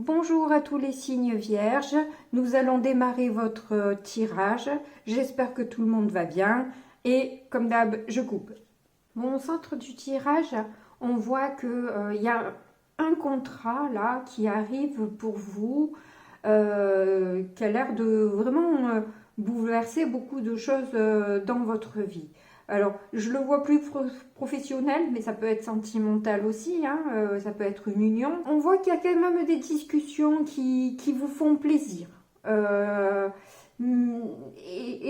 Bonjour à tous les signes vierges, nous allons démarrer votre tirage. J'espère que tout le monde va bien et comme d'hab, je coupe. Bon, au centre du tirage, on voit qu'il y a un contrat là qui arrive pour vous, qui a l'air de vraiment bouleverser beaucoup de choses dans votre vie. Alors, je le vois plus professionnel, mais ça peut être sentimental aussi, hein, ça peut être une union. On voit qu'il y a quand même des discussions qui vous font plaisir. Et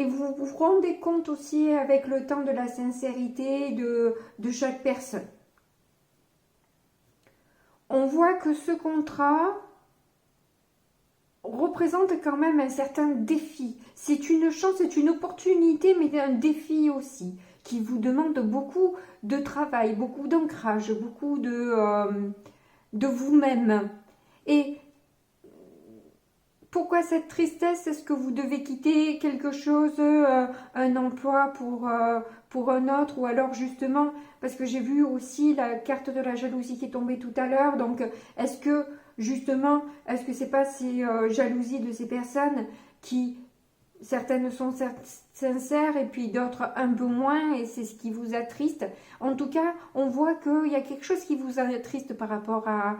vous vous rendez compte aussi avec le temps de la sincérité de chaque personne. On voit que ce contrat représente quand même un certain défi. C'est une chance, c'est une opportunité, mais un défi aussi, qui vous demande beaucoup de travail, beaucoup d'ancrage, beaucoup de vous-même. Et pourquoi cette tristesse? Est-ce que vous devez quitter quelque chose, un emploi pour un autre, ou alors justement, parce que j'ai vu aussi la carte de la jalousie qui est tombée tout à l'heure, donc est-ce que justement, est-ce que c'est pas ces jalousies de ces personnes qui, certaines sont sincères et puis d'autres un peu moins, et c'est ce qui vous attriste? En tout cas, on voit qu'il y a quelque chose qui vous attriste par rapport à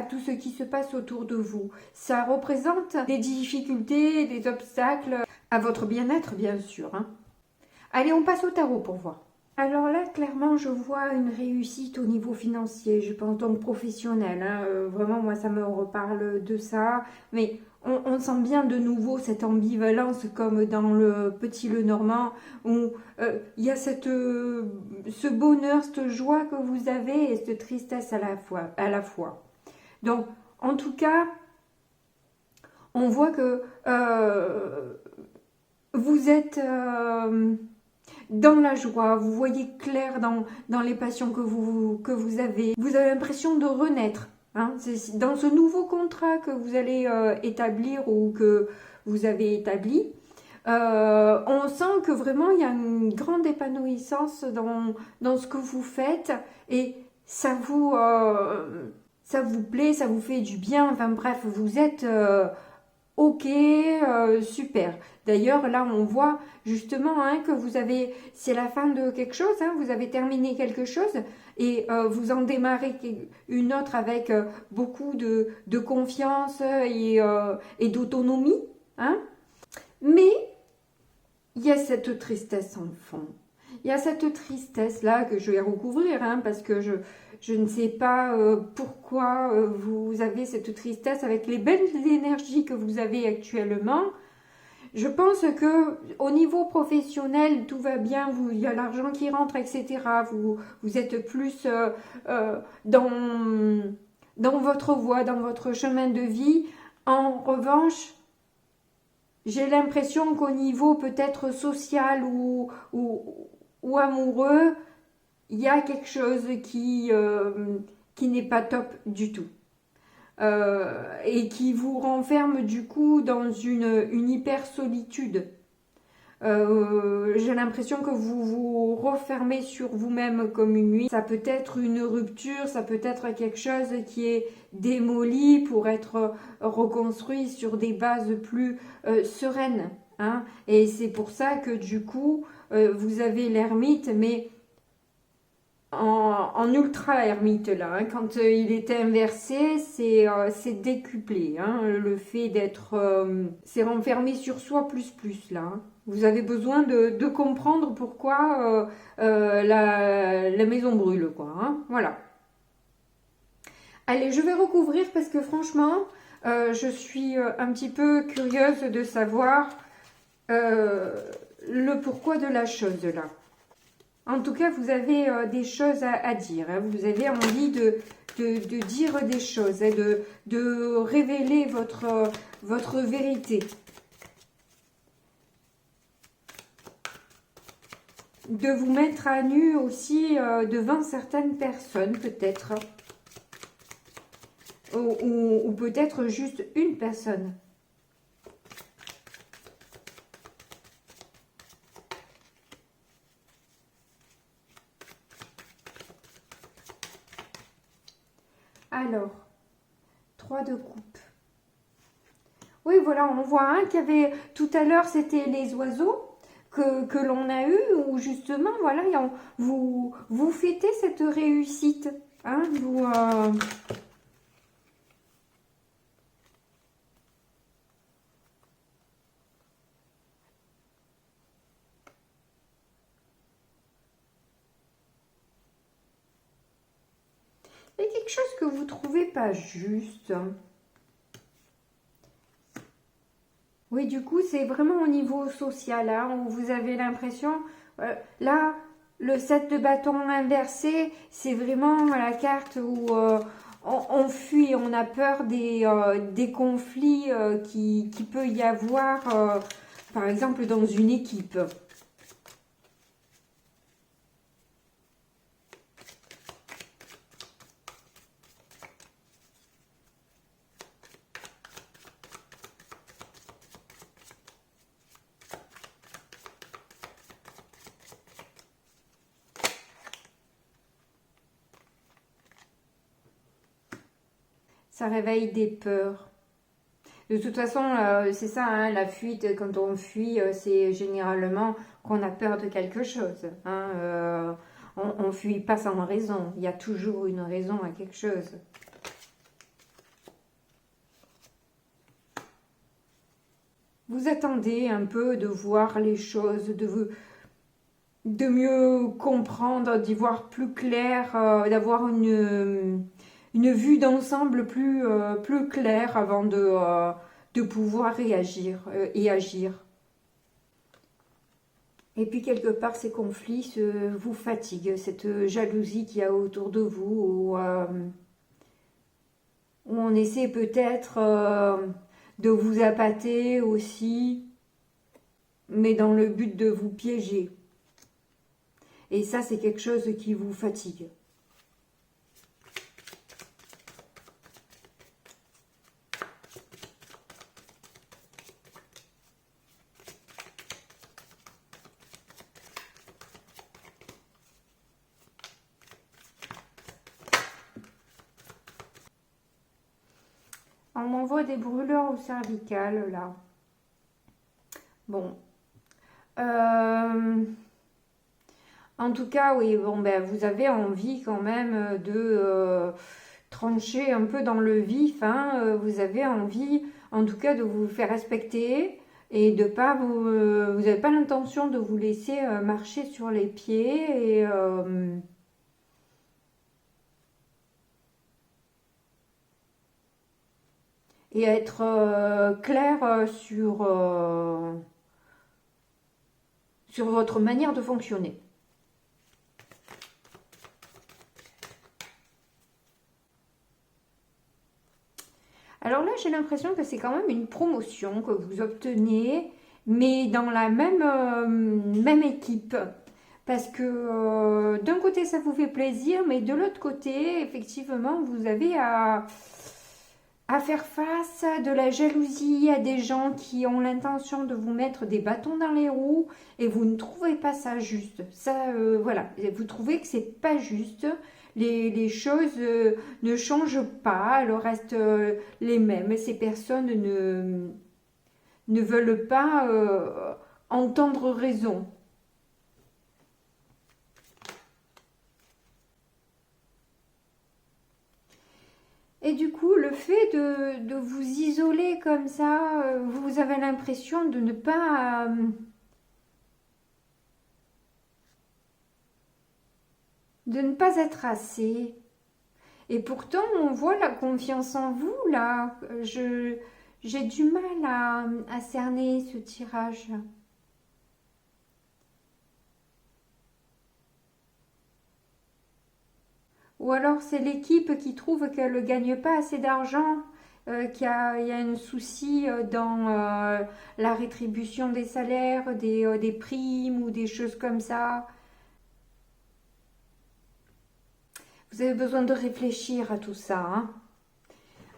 tout ce qui se passe autour de vous. Ça représente des difficultés, des obstacles à votre bien-être, bien sûr, hein. Allez, on passe au tarot pour voir. Alors là, clairement, je vois une réussite au niveau financier, je pense donc professionnel, hein. Vraiment, moi, ça me reparle de ça. Mais on sent bien de nouveau cette ambivalence comme dans le Petit Lenormand, où il y a ce bonheur, cette joie que vous avez et cette tristesse à la fois. Donc, en tout cas, on voit que vous êtes dans la joie, vous voyez clair dans les passions que vous avez. Vous avez l'impression de renaître, hein. C'est dans ce nouveau contrat que vous allez établir ou que vous avez établi. On sent que vraiment il y a une grande épanouissance dans ce que vous faites et ça vous plaît, ça vous fait du bien, enfin bref, vous êtes ok, super. D'ailleurs, là, on voit justement hein, que vous avez, c'est la fin de quelque chose, hein, vous avez terminé quelque chose et vous en démarrez une autre avec beaucoup de confiance et d'autonomie, hein. Mais il y a cette tristesse en fond. Il y a cette tristesse-là que je vais recouvrir, hein, parce que je ne sais pas pourquoi vous avez cette tristesse avec les belles énergies que vous avez actuellement. Je pense que au niveau professionnel, tout va bien, il y a l'argent qui rentre, etc. Vous êtes plus dans votre voie, dans votre chemin de vie. En revanche, j'ai l'impression qu'au niveau peut-être social ou amoureux, il y a quelque chose qui n'est pas top du tout. Et qui vous renferme du coup dans une hyper solitude. J'ai l'impression que vous vous refermez sur vous-même comme une nuit. Ça peut être une rupture, ça peut être quelque chose qui est démoli pour être reconstruit sur des bases plus sereines, hein. Et c'est pour ça que du coup, vous avez l'ermite, mais en ultra ermite là, hein. Quand il était inversé, c'est décuplé, hein. Le fait d'être c'est renfermé sur soi plus là, hein. Vous avez besoin de comprendre pourquoi la maison brûle, quoi, hein. Voilà. Allez, je vais recouvrir parce que franchement, je suis un petit peu curieuse de savoir le pourquoi de la chose là. En tout cas, vous avez des choses à dire, hein. Vous avez envie de dire des choses, hein, de révéler votre vérité. De vous mettre à nu aussi devant certaines personnes, peut-être. Ou peut-être juste une personne. Alors, 3 de coupe. Oui, voilà, on voit hein, qu'il y avait, tout à l'heure, c'était les oiseaux que l'on a eu, où justement, voilà, vous fêtez cette réussite. Hein, il y a quelque chose que vous trouvez pas juste. Oui, du coup, c'est vraiment au niveau social, hein, où vous avez l'impression, là, le 7 de bâton inversé, c'est vraiment la carte où on fuit, on a peur des conflits qui peut y avoir, par exemple, dans une équipe. Ça réveille des peurs. De toute façon, c'est ça, hein, la fuite, quand on fuit, c'est généralement qu'on a peur de quelque chose. Hein, on ne fuit pas sans raison. Il y a toujours une raison à quelque chose. Vous attendez un peu de voir les choses, de mieux comprendre, d'y voir plus clair, d'avoir une vue d'ensemble plus claire avant de pouvoir réagir et agir. Et puis quelque part, ces conflits vous fatiguent, cette jalousie qu'il y a autour de vous, où on essaie peut-être de vous appâter aussi, mais dans le but de vous piéger. Et ça, c'est quelque chose qui vous fatigue. On m'envoie des brûlures au cervical, là. Bon. En tout cas, oui, bon, ben, vous avez envie quand même de trancher un peu dans le vif. Hein, vous avez envie, en tout cas, de vous faire respecter et de pas vous n'avez pas l'intention de vous laisser marcher sur les pieds et être clair sur votre manière de fonctionner. Alors là, j'ai l'impression que c'est quand même une promotion que vous obtenez, mais dans la même équipe. Parce que d'un côté, ça vous fait plaisir, mais de l'autre côté, effectivement, vous avez à faire face à de la jalousie, à des gens qui ont l'intention de vous mettre des bâtons dans les roues et vous ne trouvez pas ça juste. Ça, voilà, vous trouvez que c'est pas juste. Les choses ne changent pas, elles restent les mêmes. Ces personnes ne veulent pas entendre raison. Et du coup, le fait de vous isoler comme ça, vous avez l'impression de ne pas être assez. Et pourtant, on voit la confiance en vous, là. J'ai du mal à cerner ce tirage. Ou alors c'est l'équipe qui trouve qu'elle ne gagne pas assez d'argent, il y a un souci dans la rétribution des salaires, des primes ou des choses comme ça. Vous avez besoin de réfléchir à tout ça. Hein.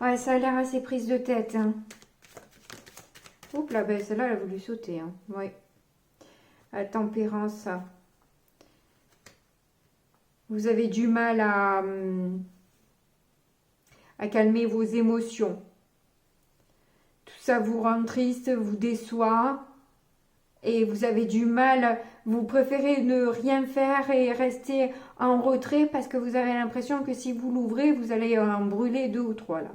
Ouais, ça a l'air assez prise de tête. Hein. Oups là, ben, celle-là, elle a voulu sauter. Hein. Oui. La tempérance. Vous avez du mal à calmer vos émotions. Tout ça vous rend triste, vous déçoit et vous avez du mal, vous préférez ne rien faire et rester en retrait parce que vous avez l'impression que si vous l'ouvrez, vous allez en brûler 2 ou 3 là.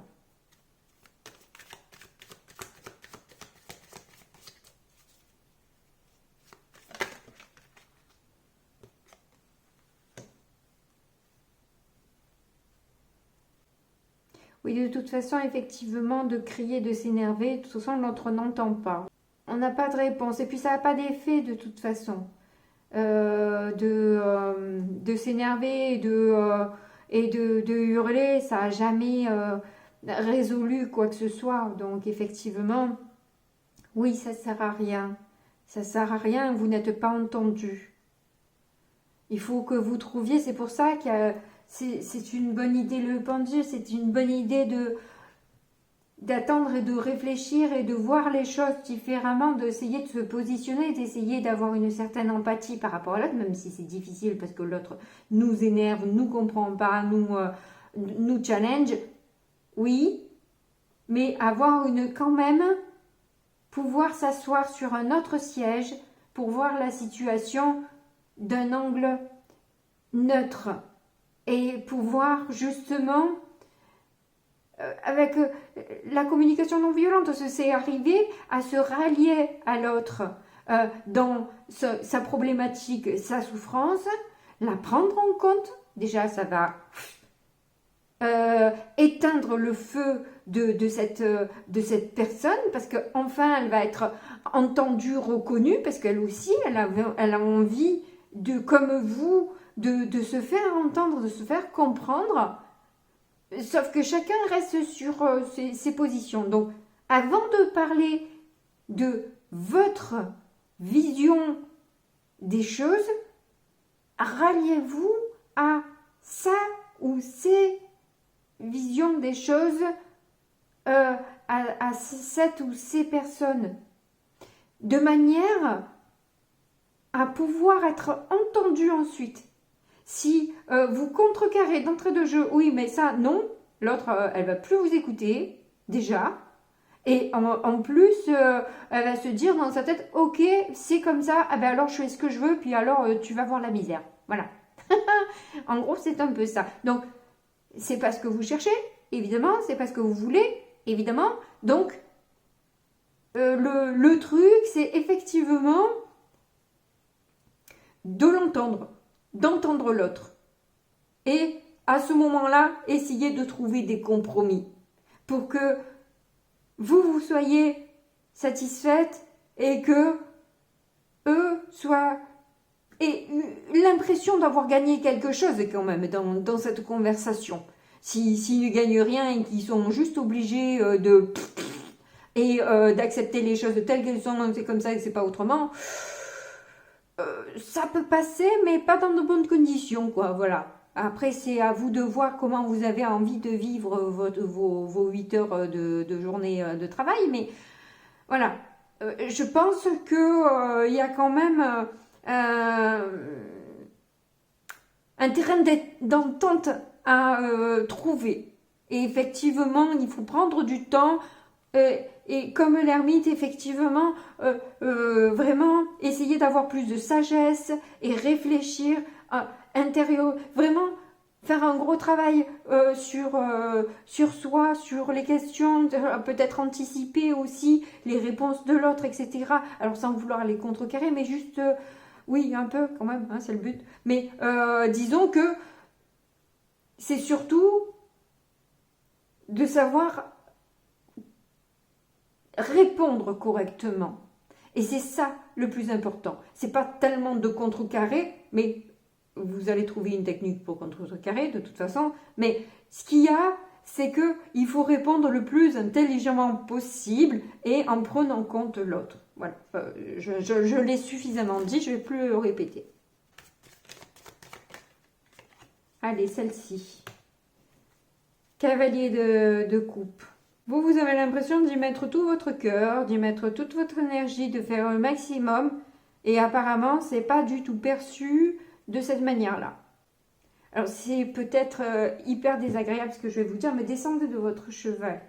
Oui, de toute façon, effectivement, de crier, de s'énerver, de toute façon, l'autre n'entend pas. On n'a pas de réponse. Et puis, ça n'a pas d'effet, de toute façon. De s'énerver et de hurler, ça n'a jamais résolu quoi que ce soit. Donc, effectivement, oui, ça ne sert à rien. Ça ne sert à rien, vous n'êtes pas entendu. Il faut que vous trouviez, c'est pour ça que c'est une bonne idée le pendule, c'est une bonne idée d'attendre et de réfléchir et de voir les choses différemment, d'essayer de se positionner, d'essayer d'avoir une certaine empathie par rapport à l'autre, même si c'est difficile parce que l'autre nous énerve, nous comprend pas, nous challenge, oui, mais avoir quand même, pouvoir s'asseoir sur un autre siège pour voir la situation d'un angle neutre et pouvoir justement avec la communication non violente, c'est arriver à se rallier à l'autre dans sa problématique, sa souffrance, la prendre en compte. Déjà, ça va éteindre le feu de cette personne parce qu'enfin, elle va être entendue, reconnue parce qu'elle aussi, elle a envie, comme vous, de se faire entendre, de se faire comprendre. Sauf que chacun reste sur ses positions. Donc, avant de parler de votre vision des choses, ralliez-vous à ça ou ces visions des choses, à cette ou ces personnes, de manière à pouvoir être entendu ensuite. Si vous contrecarrez d'entrée de jeu, oui, mais ça, non, l'autre, elle va plus vous écouter, déjà. Et en plus, elle va se dire dans sa tête, ok, c'est comme ça, ah ben alors je fais ce que je veux, puis alors tu vas voir la misère. Voilà. En gros, c'est un peu ça. Donc, c'est pas ce que vous cherchez, évidemment, c'est pas ce que vous voulez, évidemment. Donc, le truc, c'est effectivement de l'entendre. D'entendre l'autre. Et à ce moment-là, essayez de trouver des compromis pour que vous soyez satisfaite et que eux soient... Et l'impression d'avoir gagné quelque chose quand même dans cette conversation. S'ils ne gagnent rien et qu'ils sont juste obligés d'accepter les choses telles qu'elles sont, c'est comme ça et c'est pas autrement... ça peut passer, mais pas dans de bonnes conditions, quoi, voilà. Après, c'est à vous de voir comment vous avez envie de vivre vos 8 heures de journée de travail, mais voilà. Je pense que il y a quand même un terrain d'entente à trouver. Et effectivement, il faut prendre du temps. Et comme l'ermite, effectivement, vraiment essayer d'avoir plus de sagesse et réfléchir intérieur, vraiment faire un gros travail sur soi, sur les questions, peut-être anticiper aussi les réponses de l'autre, etc. Alors sans vouloir les contrecarrer, mais juste, oui, un peu quand même, hein, c'est le but. Mais disons que c'est surtout de savoir répondre correctement. Et c'est ça le plus important. C'est pas tellement de contrecarrer, mais vous allez trouver une technique pour contrecarrer de toute façon. Mais ce qu'il y a, c'est que il faut répondre le plus intelligemment possible et en prenant en compte l'autre. Voilà, je l'ai suffisamment dit, je vais plus le répéter. Allez, celle-ci. Cavalier de coupe. Vous avez l'impression d'y mettre tout votre cœur, d'y mettre toute votre énergie, de faire un maximum. Et apparemment, c'est pas du tout perçu de cette manière-là. Alors c'est peut-être hyper désagréable ce que je vais vous dire, mais descendez de votre cheval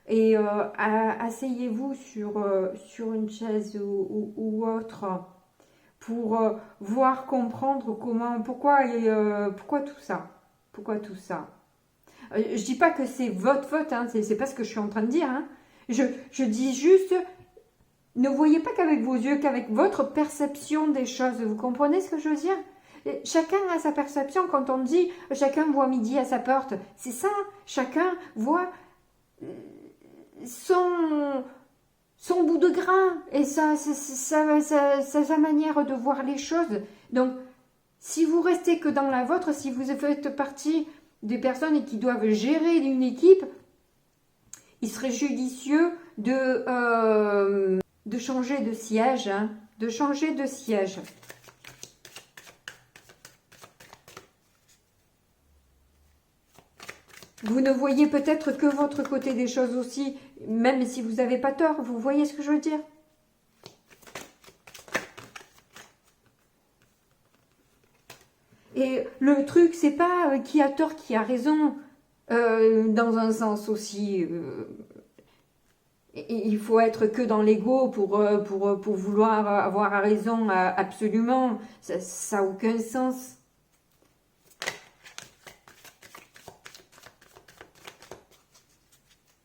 et asseyez-vous sur une chaise ou autre pour voir, comprendre comment, pourquoi tout ça. Pourquoi tout ça. Je dis pas que c'est votre faute, hein, c'est pas ce que je suis en train de dire. Hein. Je dis juste, ne voyez pas qu'avec vos yeux, qu'avec votre perception des choses. Vous comprenez ce que je veux dire? Chacun a sa perception. Quand on dit chacun voit midi à sa porte, c'est ça. Chacun voit son bout de grain et sa manière de voir les choses. Donc, si vous restez que dans la vôtre, si vous faites partie des personnes qui doivent gérer une équipe, il serait judicieux de changer de siège. Hein, de changer de siège. Vous ne voyez peut-être que votre côté des choses aussi, même si vous n'avez pas tort. Vous voyez ce que je veux dire? Et le truc, c'est pas qui a tort, qui a raison, dans un sens aussi. Il faut être que dans l'ego pour vouloir avoir raison absolument. Ça n'a aucun sens.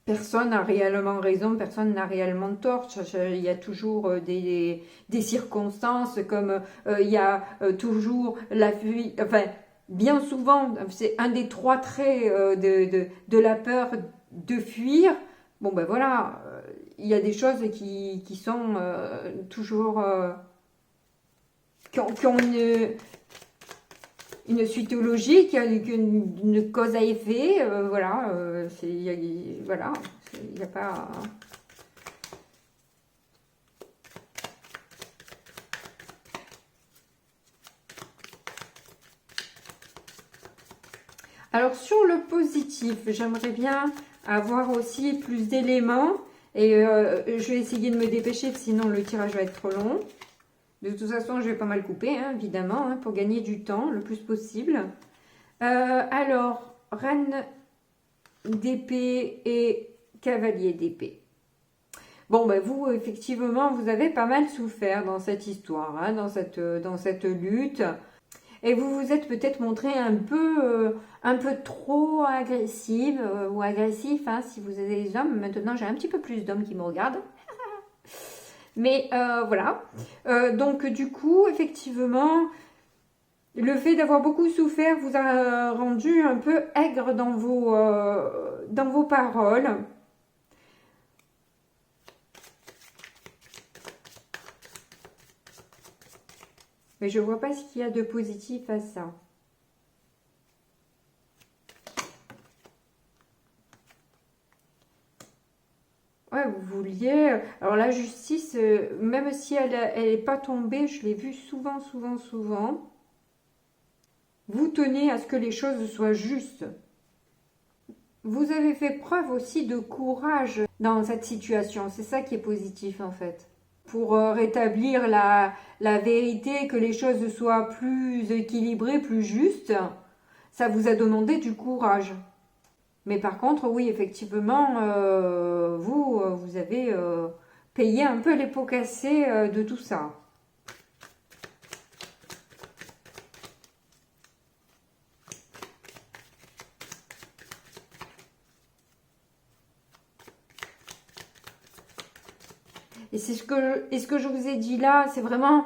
Personne n'a réellement raison, personne n'a réellement tort. Il y a toujours des circonstances, comme il y a toujours la fuite. Enfin, bien souvent, c'est un des 3 traits de la peur de fuir. Bon, ben voilà, il y a des choses qui sont toujours... qui ont une suite logique, une cause à effet, voilà, voilà, il n'y a pas... Alors sur le positif, j'aimerais bien avoir aussi plus d'éléments et je vais essayer de me dépêcher, sinon le tirage va être trop long. De toute façon, je vais pas mal couper, hein, évidemment, hein, pour gagner du temps le plus possible. Alors, reine d'épée et cavalier d'épée. Bon, ben vous, effectivement, vous avez pas mal souffert dans cette histoire, hein, dans cette lutte. Et vous vous êtes peut-être montré un peu trop agressive ou agressif, hein, si vous avez des hommes. Maintenant, j'ai un petit peu plus d'hommes qui me regardent. Mais voilà, donc du coup, effectivement, le fait d'avoir beaucoup souffert vous a rendu un peu aigre dans vos paroles. Mais je ne vois pas ce qu'il y a de positif à ça. Ouais, vous vouliez... Alors la justice, même si elle n'est pas tombée, je l'ai vue souvent. Vous tenez à ce que les choses soient justes. Vous avez fait preuve aussi de courage dans cette situation. C'est ça qui est positif en fait. Pour rétablir la vérité, que les choses soient plus équilibrées, plus justes, ça vous a demandé du courage. Mais par contre, oui, effectivement, vous avez payé un peu les pots cassés de tout ça. Et c'est ce que je vous ai dit là, c'est vraiment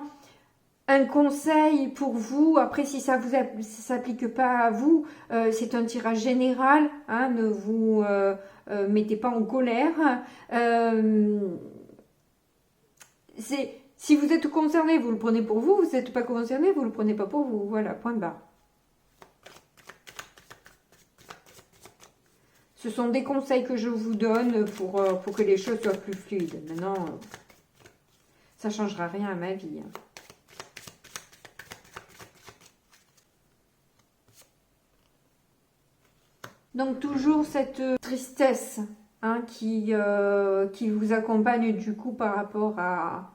un conseil pour vous. Après, si ça ne s'applique pas à vous, c'est un tirage général. Hein, ne vous mettez pas en colère. Si vous êtes concerné, vous le prenez pour vous. Vous n'êtes pas concerné, vous ne le prenez pas pour vous. Voilà, point barre. Ce sont des conseils que je vous donne pour que les choses soient plus fluides. Maintenant, ça ne changera rien à ma vie. Hein. Donc toujours cette tristesse hein, qui vous accompagne du coup par rapport à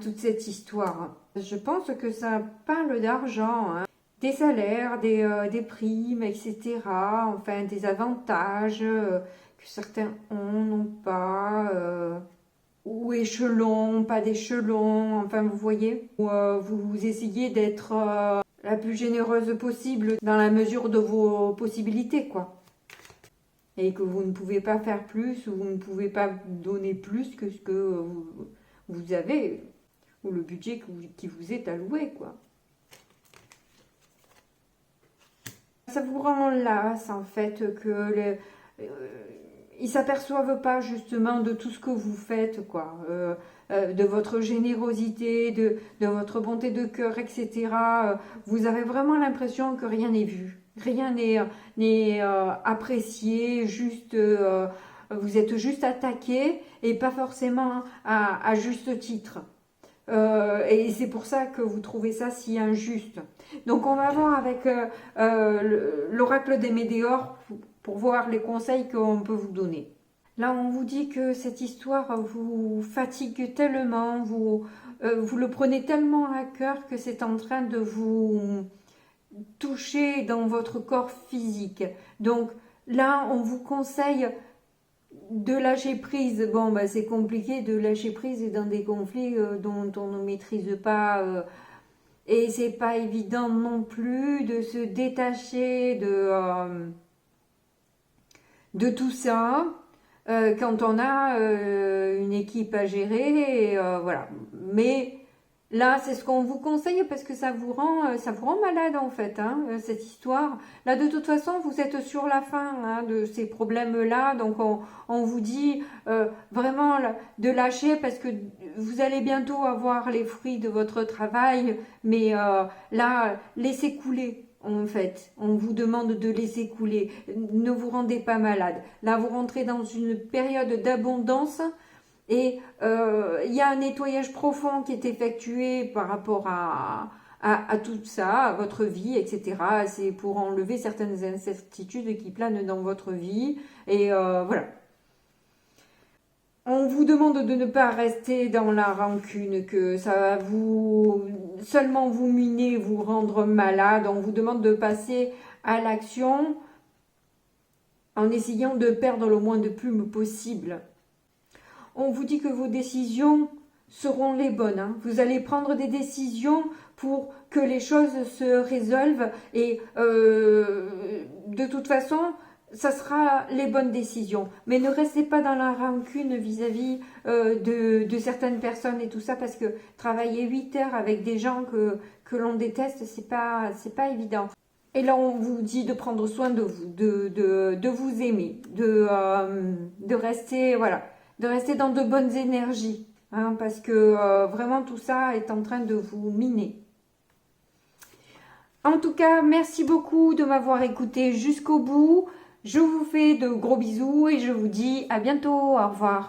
toute cette histoire. Je pense que ça parle d'argent. Hein. des salaires, des primes, etc. Enfin, des avantages que certains ont, n'ont pas, ou échelon, pas d'échelon, enfin, vous voyez. Ou, vous essayez d'être la plus généreuse possible dans la mesure de vos possibilités, quoi. Et que vous ne pouvez pas faire plus, ou vous ne pouvez pas donner plus que ce que vous avez, ou le budget qui vous est alloué, quoi. Ça vous rend las, en fait, que ils s'aperçoivent pas justement de tout ce que vous faites, quoi, de votre générosité, de votre bonté de cœur, etc. Vous avez vraiment l'impression que rien n'est vu, rien n'est apprécié, juste vous êtes juste attaqué et pas forcément à juste titre. Et c'est pour ça que vous trouvez ça si injuste. Donc on va voir avec l'oracle des Médéors pour voir les conseils qu'on peut vous donner. Là, on vous dit que cette histoire vous fatigue tellement, vous le prenez tellement à cœur que c'est en train de vous toucher dans votre corps physique. Donc là, on vous conseille de lâcher prise. Bon, bah, c'est compliqué de lâcher prise dans des conflits dont on ne maîtrise pas. Et c'est pas évident non plus de se détacher de tout ça quand on a une équipe à gérer. Et, voilà. Mais là, c'est ce qu'on vous conseille parce que ça vous rend malade en fait, hein, cette histoire. Là, de toute façon, vous êtes sur la fin hein, de ces problèmes-là. Donc, on vous dit vraiment de lâcher parce que vous allez bientôt avoir les fruits de votre travail. Mais là, laissez couler. En fait, on vous demande de laisser couler. Ne vous rendez pas malade. Là, vous rentrez dans une période d'abondance. Et il y a un nettoyage profond qui est effectué par rapport à tout ça, à votre vie, etc. C'est pour enlever certaines incertitudes qui planent dans votre vie. Et voilà. On vous demande de ne pas rester dans la rancune, que ça va seulement vous miner, vous rendre malade. On vous demande de passer à l'action en essayant de perdre le moins de plumes possible. On vous dit que vos décisions seront les bonnes. Hein. Vous allez prendre des décisions pour que les choses se résolvent et de toute façon, ça sera les bonnes décisions. Mais ne restez pas dans la rancune vis-à-vis de certaines personnes et tout ça parce que travailler 8 heures avec des gens que l'on déteste, c'est pas évident. Et là, on vous dit de prendre soin de vous, de vous aimer, de rester, voilà, de rester dans de bonnes énergies, hein, parce que vraiment tout ça est en train de vous miner. En tout cas, merci beaucoup de m'avoir écouté jusqu'au bout. Je vous fais de gros bisous et je vous dis à bientôt. Au revoir.